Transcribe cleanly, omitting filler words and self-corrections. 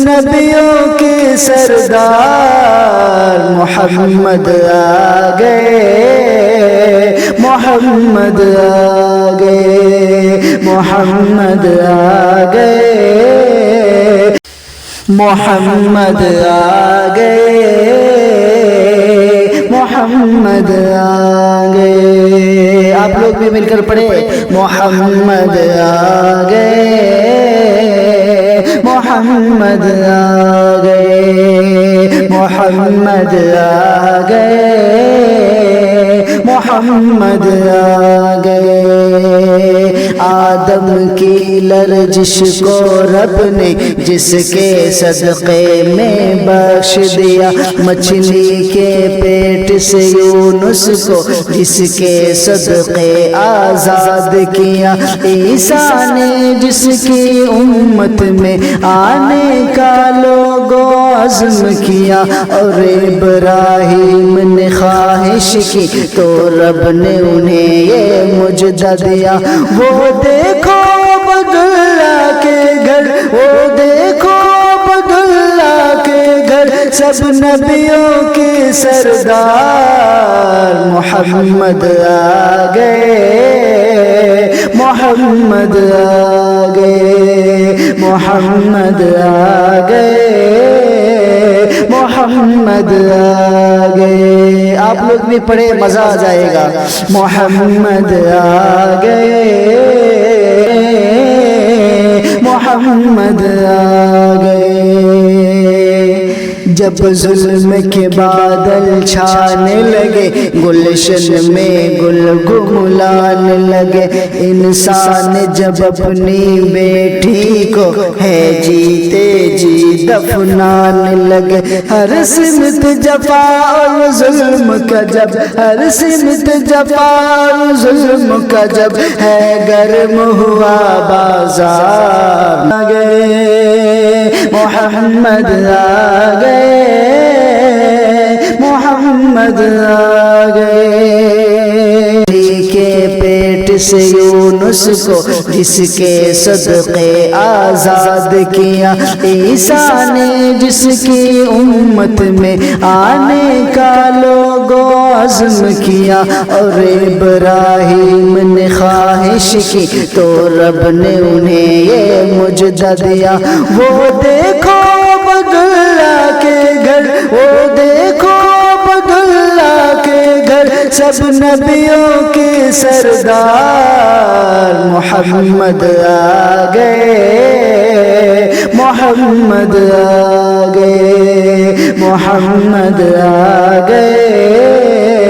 نبیوں کے سردار محمد آ گئے، محمد آ گئے، محمد آ گئے، محمد آ گئے، محمد آ گئے۔ آپ لوگ بھی مل کر پڑھے، محمد آ گئے، محمد آ گئے، محمد آ گئے، محمد آ گئے۔ آدم کی لرزش کو رب نے جس کے صدقے میں بخش دیا، مچھلی کے پیٹ سے یونس کو جس کے صدقے آزاد کیا، عیسیٰ نے جس کی امت میں آنے کا لوگوں عزم کیا، اور ابراہیم نے خواہش کی تو رب نے انہیں یہ مجدہ دیا۔ وہ دیکھو عبداللہ کے گھر، وہ دیکھو عبداللہ کے گھر، سب نبیوں کے سردار محمد آ گئے، محمد آ گئے، محمد آ گئے، محمد آ گئے۔ آپ لوگ بھی پڑھے، مزہ آ جائے گا۔ محمد آ گئے، محمد آ گئے۔ جب ظلم کے بادل چھانے لگے، گلشن میں گل گملانے لگے، انسان جب اپنی بیٹی کو ہے جیتے جی دفنانے لگے، ہر سمت جفا اور ظلم کا جب، ہر سمت جفا اور ظلم کا جب ہے گرم ہوا بازار، آ گئے محمد آ گئے، محمد آ گئے۔ کے پیٹ سے یونس کو جس کے صدقے آزاد کیا، عیسیٰ نے جس کی امت میں آنے کا لوگوں عزم کیا، اور ابراہیم نے خواہش کی تو رب نے انہیں یہ مجدہ دیا۔ وہ دیکھو عبداللہ کے گھر، وہ دیکھو عبداللہ کے گھر، سب نبیوں کے سردار محمد آ گئے، محمد آ گئے، محمد آ گئے،